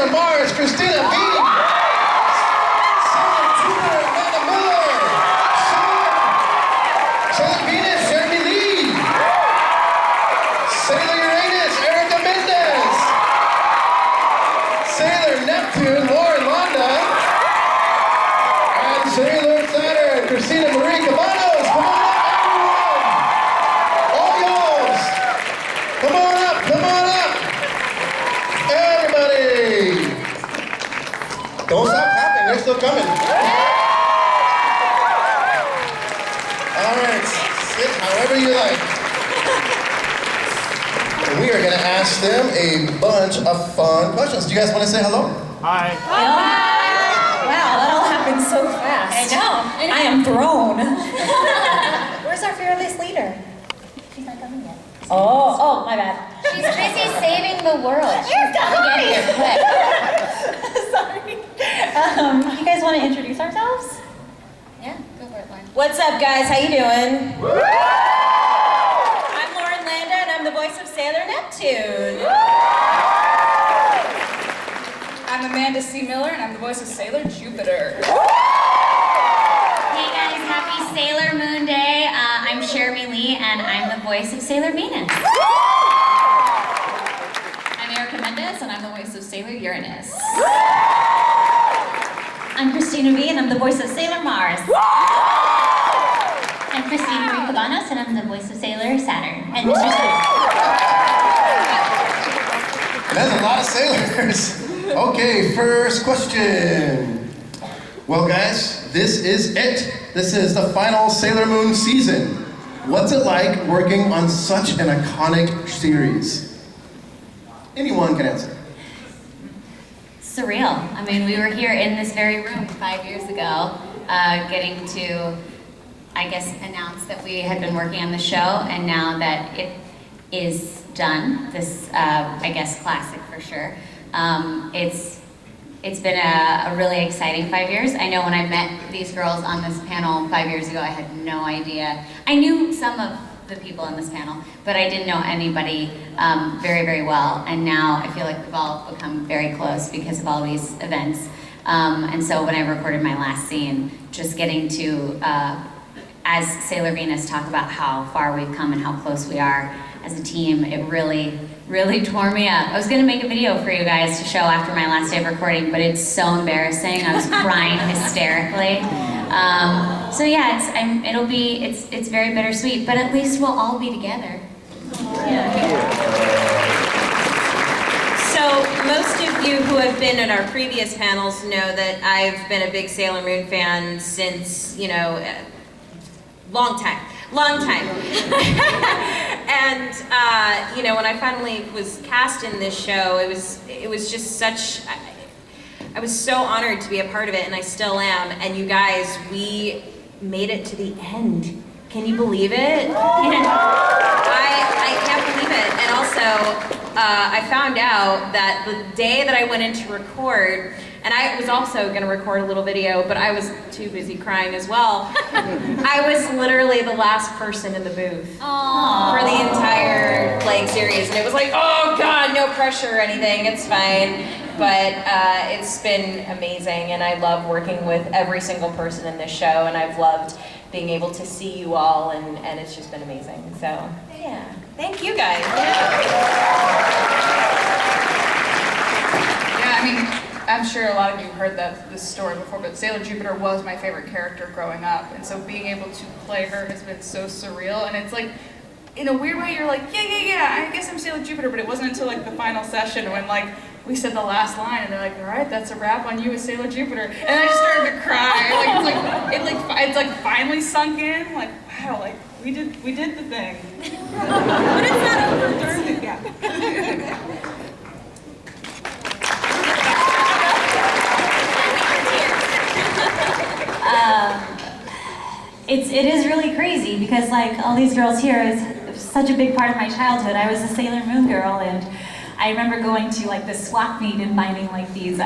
Sailor Mars, Christina B. Sailor Jupiter, Amanda Miller. Sailor Venus, Jeremy Lee. Sailor Uranus, Erica Mendez. Sailor Neptune, Lauren Londa. And Sailor Saturn, Christina Marie Cabanos. Come on up, everyone. All y'alls. Come on up, come on up. Everybody. Don't stop clapping, they're still coming. All right, sit however you like. And we are gonna ask them a bunch of fun questions. Do you guys want to say hello? Hi. Wow, that all happened so fast. I know. I am thrown. Where's our fearless leader? She's not coming yet. Oh, my bad. She's busy saving the world. She's gonna get here quick. Sorry. You guys want to introduce ourselves? Yeah, go for it, Lauren. What's up, guys? How you doing? I'm Lauren Landa, and I'm the voice of Sailor Neptune. I'm Amanda C. Miller, and I'm the voice of Sailor Jupiter. Hey guys, happy Sailor Moon Day. I'm Jeremy Lee, and I'm the voice of Sailor Venus. I'm Erica Mendez, and I'm the voice of Sailor Uranus. I'm Christina B, and I'm the voice of Sailor Mars. I'm Christina Marie Cabanos, and I'm the voice of Sailor Saturn and Mr. Spoon. That's a lot of sailors. Okay, first question. Well, guys, this is it. This is the final Sailor Moon season. What's it like working on such an iconic series? Anyone can answer. Surreal. I mean, we were here in this very room 5 years ago, getting to, I guess, announce that we had been working on the show, and now that it is done, this, I guess, classic for sure. It's been a really exciting 5 years. I know when I met these girls on this panel 5 years ago, I had no idea. I knew some of the people on this panel, but I didn't know anybody very, very well. And now I feel like we've all become very close because of all these events. And so when I recorded my last scene, just getting to, as Sailor Venus, talk about how far we've come and how close we are as a team, it really, really tore me up. I was gonna make a video for you guys to show after my last day of recording, but it's so embarrassing. I was crying hysterically. So yeah, it's very bittersweet, but at least we'll all be together. So most of you who have been in our previous panels know that I've been a big Sailor Moon fan since, long time. And when I finally was cast in this show, it was just such. I was so honored to be a part of it, and I still am. And you guys, we made it to the end. Can you believe it? I can't believe it. And also, I found out that the day that I went in to record, and I was also going to record a little video, but I was too busy crying as well. I was literally the last person in the booth for the entire series, and it was like, oh God, no pressure or anything, it's fine. But it's been amazing, and I love working with every single person in this show, and I've loved being able to see you all, and it's just been amazing. So yeah, thank you guys. Yeah, I mean, I'm sure a lot of you have heard this story before, but Sailor Jupiter was my favorite character growing up, and so being able to play her has been so surreal, and it's like, in a weird way, you're like, yeah, I guess I'm Sailor Jupiter, but it wasn't until the final session when we said the last line, and they're like, all right, that's a wrap on you as Sailor Jupiter, and I just started to cry. It's finally sunk in. Wow, we did the thing. But it's not over. Yeah. It is really crazy because all these girls here is such a big part of my childhood. I was a Sailor Moon girl, and I remember going to the swap meet and finding these they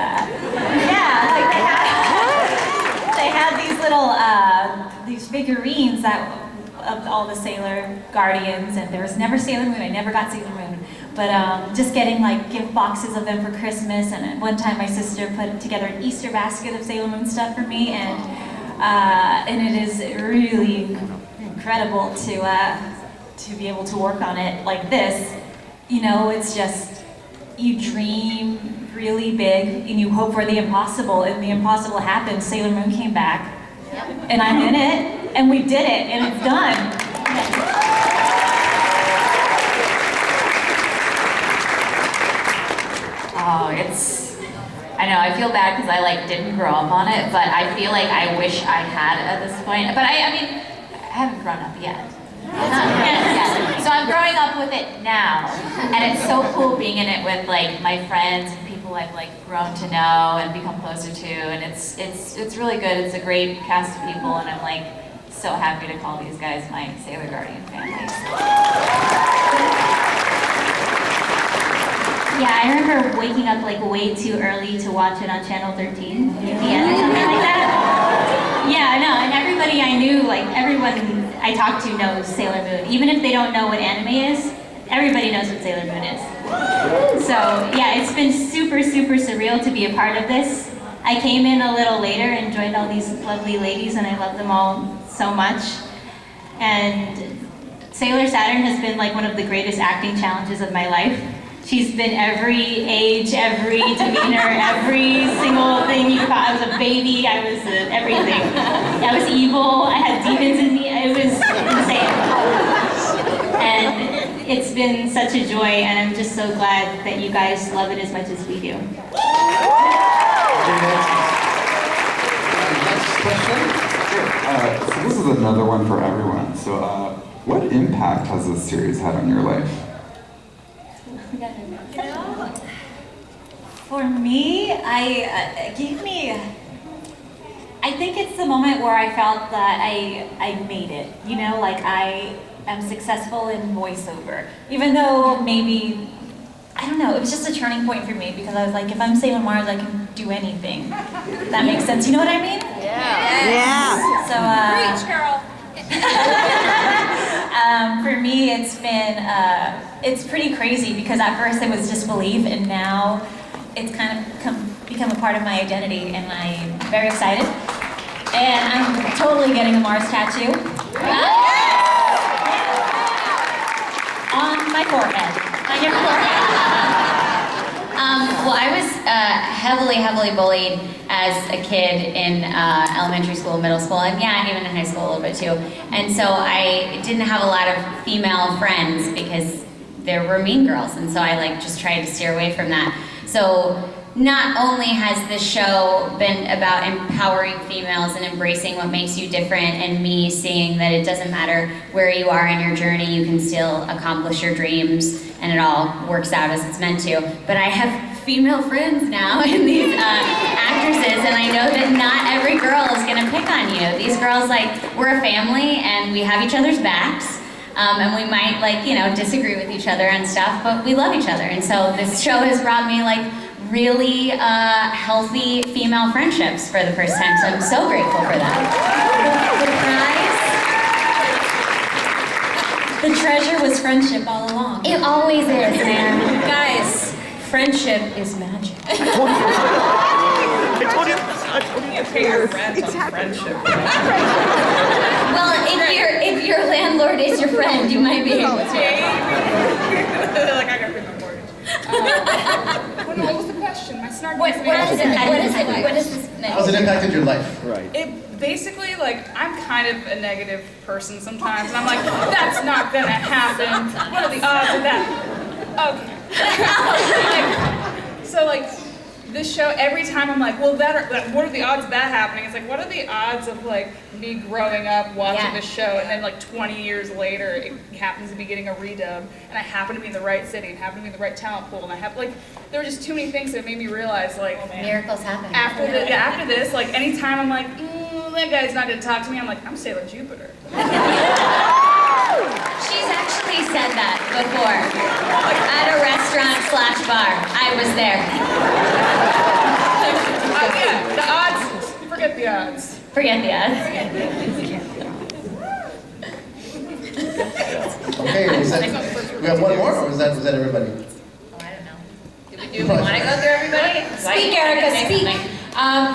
had these little these figurines of all the Sailor Guardians, and there was never Sailor Moon. I never got Sailor Moon, But just getting like gift boxes of them for Christmas, and at one time my sister put together an Easter basket of Sailor Moon stuff for me, and it is really incredible to be able to work on it like this. You know, it's just, you dream really big and you hope for the impossible, and the impossible happened. Sailor Moon came back, and I'm in it, and we did it, and it's done. Oh, I know, I feel bad because I like didn't grow up on it, but I feel like I wish I had at this point. But I mean, I haven't grown up yet. Not yet. So I'm growing up with it now, and it's so cool being in it with like my friends and people I've like grown to know and become closer to, and it's really good. It's a great cast of people, and I'm like so happy to call these guys my Sailor Guardian families. Yeah, I remember waking up like way too early to watch it on Channel 13 in the end or something like that. Yeah, I know, and everybody I knew, like everyone I talked to knows Sailor Moon. Even if they don't know what anime is, everybody knows what Sailor Moon is. So yeah, it's been super, super surreal to be a part of this. I came in a little later and joined all these lovely ladies, and I love them all so much. And Sailor Saturn has been like one of the greatest acting challenges of my life. She's been every age, every demeanor, every single thing you could. I was a baby, I was everything. I was evil, I had demons in me, it was insane. And it's been such a joy, and I'm just so glad that you guys love it as much as we do. Next question. So this is another one for everyone. So what impact has this series had on your life? For me, I think it's the moment where I felt that I made it. You know, like I am successful in voiceover. Even though maybe, I don't know, it was just a turning point for me, because I was like, if I'm Sailor Mars, I can do anything. That makes sense. You know what I mean? Yeah. So, Preach, girl. for me, it's pretty crazy, because at first it was disbelief, and now it's kind of become a part of my identity, and I'm very excited. And I'm totally getting a Mars tattoo. On my forehead. On your forehead. Well, I was heavily bullied as a kid in elementary school, middle school, and yeah, even in high school a little bit too. And so I didn't have a lot of female friends because there were mean girls, and so I like just tried to steer away from that. So not only has this show been about empowering females and embracing what makes you different, and me seeing that it doesn't matter where you are in your journey, you can still accomplish your dreams, and it all works out as it's meant to. But I have female friends now in these actresses, and I know that not every girl is gonna pick on you. These girls, like, we're a family, and we have each other's backs. And we might, like, you know, disagree with each other and stuff, but we love each other. And so this show has brought me, like, really healthy female friendships for the first time, so I'm so grateful for that. The treasure was friendship all along. It always is, man. Guys, friendship is magic. Pay your rent on friendship. Well, if your landlord is your friend, you might be able to. Like, I gotta pay my mortgage. What was the question? My snarky. What is this meant? How's it impacted your life? It basically, like, I'm kind of a negative person sometimes, and I'm like, that's not gonna happen. What are the odds of that? Okay. So, like, this show, every time I'm like, well, what are the odds of that happening? It's like, what are the odds of, like, me growing up watching this show, and then, like, 20 years later, it happens to be getting a redub, and I happen to be in the right city, and happen to be in the right talent pool, and I have, like, there were just too many things that made me realize, like, Miracles happen. after this, like, anytime I'm like, that guy's not gonna talk to me, I'm like, I'm Sailor Jupiter. She's actually said that before. At a restaurant/bar. I was there. Yeah, the odds, forget the odds. Forget the odds. Okay, is that We have one more, or was that everybody? Oh, I don't know. Do we want to go through everybody? Speak, Erica, speak.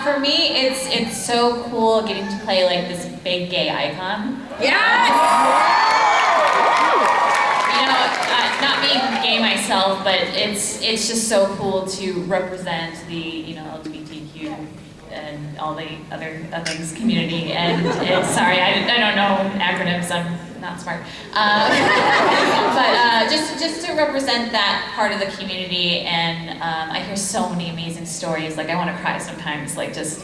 For me, it's so cool getting to play like this big gay icon. Yes! You know, not being gay myself, but it's just so cool to represent the LGBTQ and all the other things community. And sorry, I don't know acronyms. I'm not smart. But just to represent that part of the community, and I hear so many amazing stories. Like I want to cry sometimes. Like just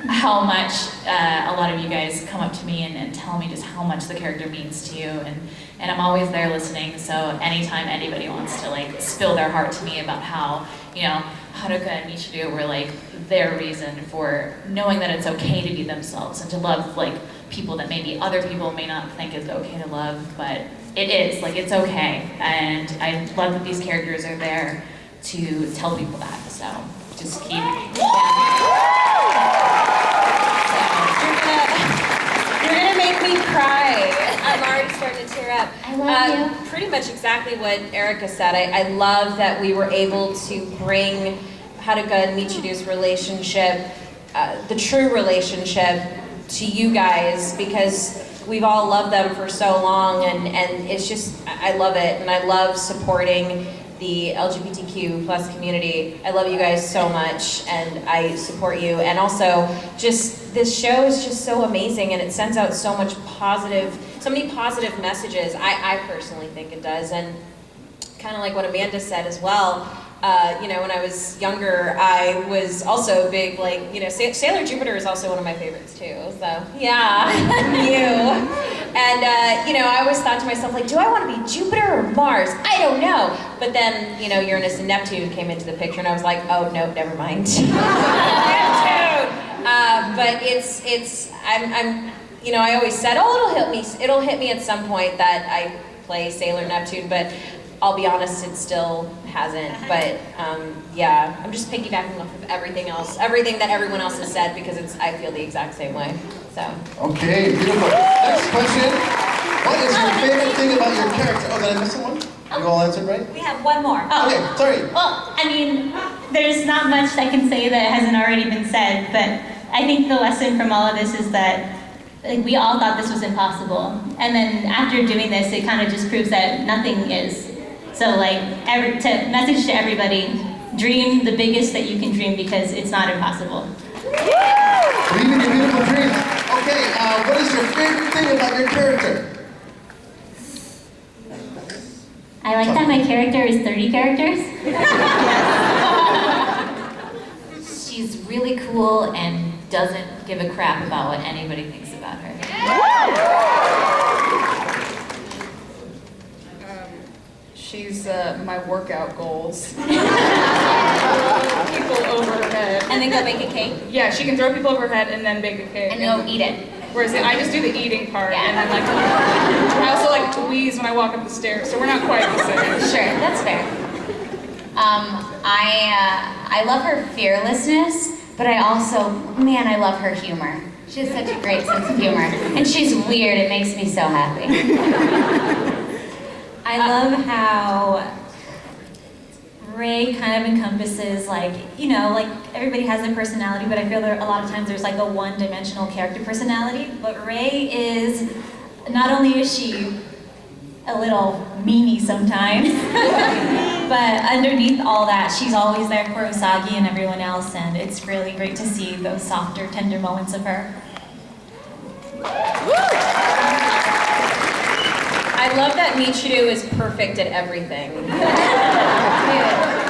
how much a lot of you guys come up to me and tell me just how much the character means to you, and I'm always there listening. So anytime anybody wants to like spill their heart to me about how Haruka and Michiru were like their reason for knowing that it's okay to be themselves and to love like people that maybe other people may not think is okay to love, but it is, like it's okay. And I love that these characters are there to tell people that, so just keep You're gonna make me cry. I'm already starting to tear up. I love you. Pretty much exactly what Erica said. I love that we were able to bring Haruka and Michiru's relationship, the true relationship, to you guys, because we've all loved them for so long, and it's just, I love it, and I love supporting the LGBTQ plus community. I love you guys so much, and I support you, and also just this show is just so amazing, and it sends out so many positive messages. I personally think it does, and kind of like what Amanda said as well. When I was younger, I was also big, Sailor Jupiter is also one of my favorites too, so yeah, you. And, I always thought to myself, like, do I want to be Jupiter or Mars? I don't know. But then, Uranus and Neptune came into the picture, and I was like, oh, no, never mind. Neptune! But I always said, oh, it'll hit me at some point that I play Sailor Neptune, but I'll be honest, it still hasn't. But yeah, I'm just piggybacking off of everything that everyone else has said, because I feel the exact same way. So. Okay, beautiful. Next question. What is your favorite thing about your character? Oh, did I miss someone? You all answered right? We have one more. Okay, sorry. Well, I mean, there's not much I can say that hasn't already been said, but I think the lesson from all of this is that we all thought this was impossible. And then after doing this, it kind of just proves that nothing is. So message to everybody, dream the biggest that you can dream, because it's not impossible. Believe in your beautiful dreams. Okay, what is your favorite thing about your character? I like that my character is 30 characters. She's really cool and doesn't give a crap about what anybody thinks about her. She's my workout goals. People over her head. And then go bake a cake. Yeah, she can throw people over her head and then bake a cake. And go eat it. Whereas I just do the eating part, Yeah. and then I also wheeze when I walk up the stairs, so we're not quite the same. Sure, that's fair. I love her fearlessness, but I love her humor. She has such a great sense of humor. And she's weird, it makes me so happy. I love how Ray kind of encompasses, everybody has their personality, but I feel that a lot of times there's a one-dimensional character personality. But Ray is, not only is she a little meanie sometimes, but underneath all that, she's always there for Usagi and everyone else, and it's really great to see those softer, tender moments of her. I love that Michiru is perfect at everything.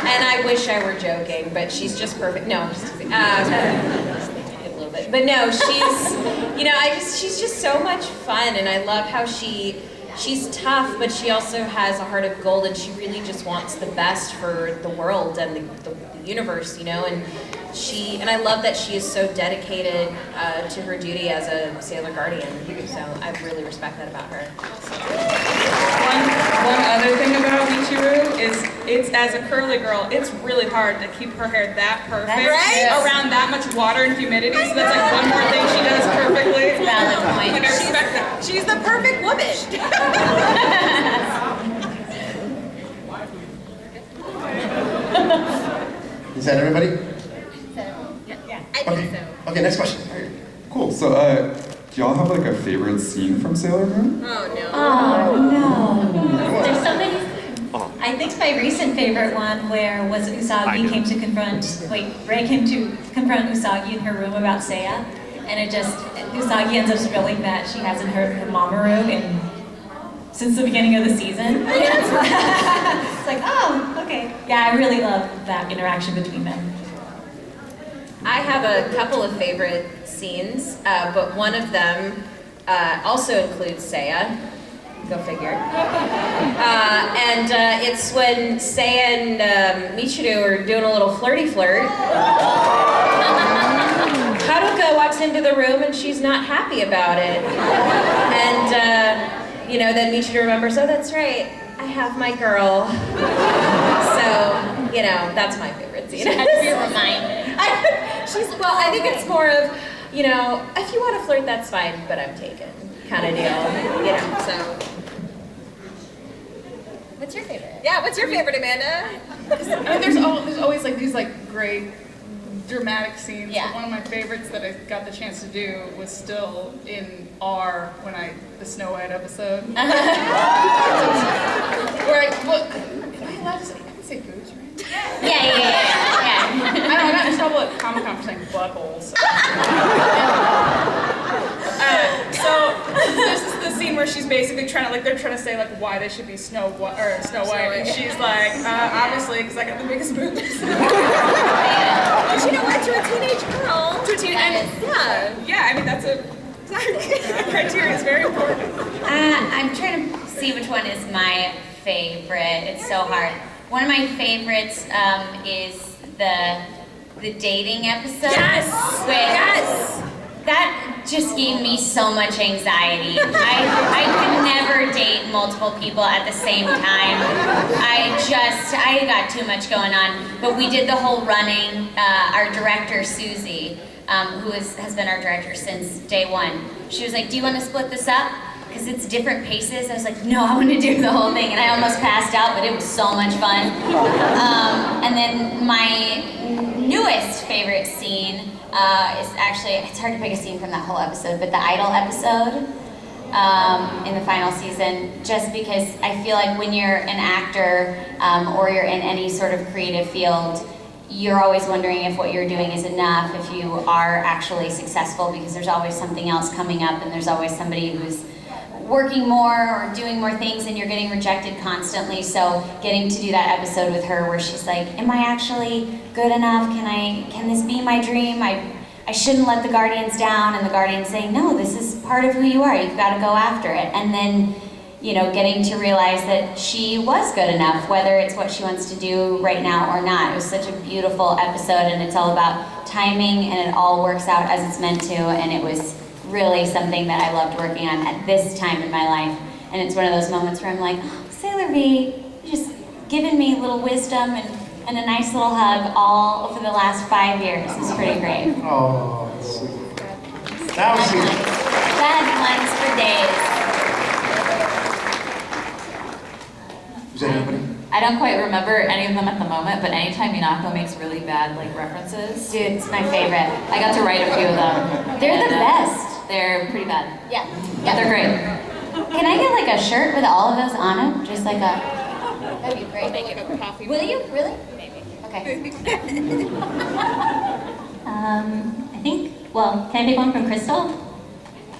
And I wish I were joking, but she's just perfect. No, I'm just kidding. A little bit. But no, she's just so much fun, and I love how she's tough, but she also has a heart of gold, and she really just wants the best for the world and the universe, and and I love that she is so dedicated to her duty as a Sailor Guardian, so I really respect that about her. One other thing about Michiru is, it's as a curly girl, it's really hard to keep her hair that perfect around that much water and humidity, so that's one more thing she does perfectly. Valid point. I respect that. She's the perfect woman. Is that everybody? I think so. Okay, next question. Cool. So, do y'all have like a favorite scene from Sailor Moon? Oh no. Oh no. There's so many. I think my recent favorite one where was Usagi came to confront, Ray came to confront Usagi in her room about Seiya, and Usagi ends up spilling that she hasn't heard her Mamoru since the beginning of the season. It's like, oh, okay. Yeah, I really love that interaction between them. I have a couple of favorite scenes, but one of them also includes Seiya. Go figure. And it's when Seiya and Michiru are doing a little flirty flirt. Haruka walks into the room and she's not happy about it. And, then Michiru remembers, oh, that's right, I have my girl. So, that's my favorite scene. She had to be reminded. I think it's more of, if you want to flirt, that's fine, but I'm taken, kind of deal. So. What's your favorite? Yeah, what's your favorite, Amanda? There's always like these like great dramatic scenes. Yeah. But one of my favorites that I got the chance to do was still in R the Snow White episode. Where am I allowed to say? I can say boobs, right? Yeah. I got in trouble at Comic-Con for saying buttholes. So this is the scene where she's basically they're trying to say like why they should be Snow White, and she's like, obviously because I got the biggest boobs. But you know what? To a teenage girl. Yeah. I mean that's a criteria is very important. I'm trying to see which one is my favorite. It's so hard. One of my favorites is the dating episode. Yes. Yes. That just gave me so much anxiety. I could never date multiple people at the same time. I got too much going on. But we did the whole running. Our director, Susie, who has been our director since day one, she was like, do you want to split this up? Because it's different paces. I was like, no, I want to do the whole thing. And I almost passed out, but it was so much fun. And then my newest favorite scene is actually, it's hard to pick a scene from that whole episode, but the Idol episode in the final season, just because I feel like when you're an actor or you're in any sort of creative field, you're always wondering if what you're doing is enough, if you are actually successful, because there's always something else coming up and there's always somebody who's working more or doing more things and you're getting rejected constantly. So getting to do that episode with her where she's like, am I actually good enough? Can this be my dream? I shouldn't let the Guardians down, and the Guardians saying, no, this is part of who you are, you've got to go after it. And then, getting to realize that she was good enough, whether it's what she wants to do right now or not. It was such a beautiful episode, and it's all about timing, and it all works out as it's meant to, and it was really something that I loved working on at this time in my life. And it's one of those moments where I'm like, oh, Sailor V, you just given me a little wisdom and a nice little hug all over the last 5 years. It's pretty great. Oh, that's sweet. That was sweet. Bad ones for days. Is that everybody? I don't quite remember any of them at the moment, but anytime Minako makes really bad references, Dude, it's my favorite. I got to write a few of them. They're the And, best. They're pretty bad. Yeah. But they're great. Can I get like a shirt with all of those on it? Just like a... That'd be great. Like a coffee. Will you? Really? Maybe. Okay. I think, can I pick one from Crystal?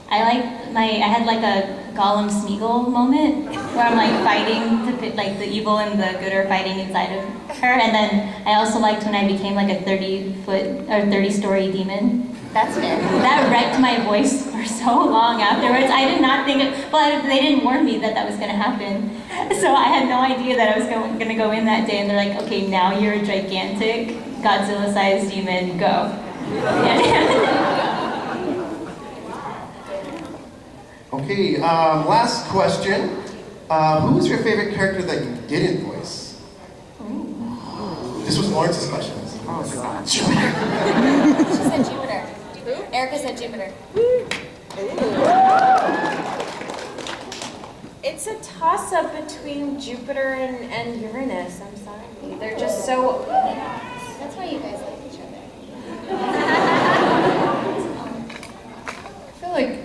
I had like a Gollum Smeagol moment where I'm like fighting, the evil and the good are fighting inside of her. And then I also liked when I became like a 30-story demon. That's fair. That wrecked my voice for so long afterwards. I did not think, they didn't warn me that was going to happen. So I had no idea that I was going to go in that day, and they're like, okay, now you're a gigantic Godzilla-sized demon, go. Okay, last question. Who was your favorite character that you didn't voice? This was Lawrence's question. She said Jupiter. Erica said Jupiter. It's a toss-up between Jupiter and Uranus. I'm sorry. They're just so... That's why why you guys like each other. I feel like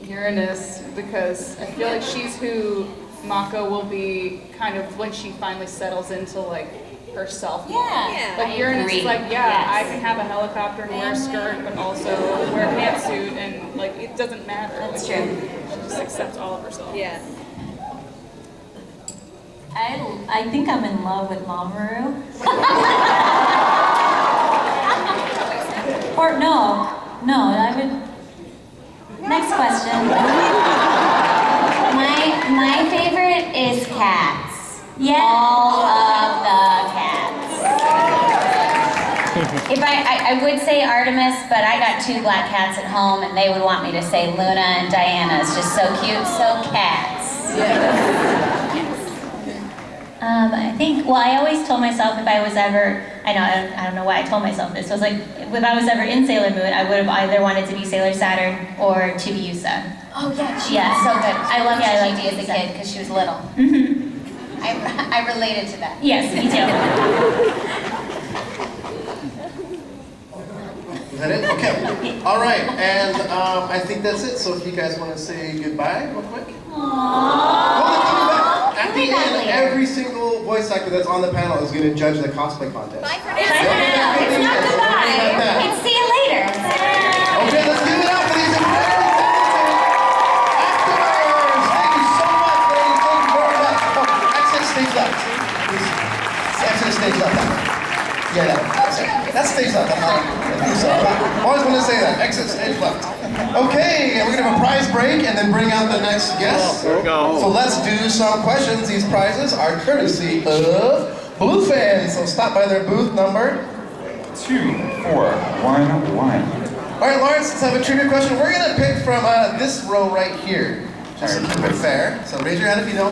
Uranus, because I feel like she's who Mako will be kind of when she finally settles into like herself. Yeah. Like Uranus agree. is like, yeah, Yes. I can have a helicopter and wear a skirt, but also wear a pantsuit, and like it doesn't matter. That's Like, true. She just accepts all of herself. Yeah. I think I'm in love with Mamoru. Or no, I would. Next question. My favorite is cats. Yeah. All of the cats. If I would say Artemis, but I got 2 black cats at home, and they would want me to say Luna and Diana. It's just so cute. So cats. I think, well, I always told myself if I was ever, I don't know why I told myself this, I was like, if I was ever in Sailor Moon, I would have either wanted to be Sailor Saturn or Chibiusa. Oh yeah, she Yeah. was so good. I loved Yeah, I liked Gigi as a Lisa. kid because she was little. I related to that. Yes, me too. Is that it? Okay. All right, and I think that's it. So if you guys want to say goodbye real quick. At the end, every single voice actor that's on the panel is going to judge the cosplay contest. Bye for It's now. not goodbye. It's see you later. Okay, let's give it up for these incredible actors. Thank you so much, ladies. Thank you very much. Oh, exit stage left. Please. Exit stage left. Yeah, that's stage left. I'm not. So, I always want to say that. Exit stage left. Okay, we're gonna have a prize break and then bring out the next guest. There we go. So let's do some questions. These prizes are courtesy of Blue Fans. So stop by their booth number 2411. All right, Lawrence, let's have a trivia question. We're gonna pick from this row right here, just to keep it fair. So raise your hand if you know.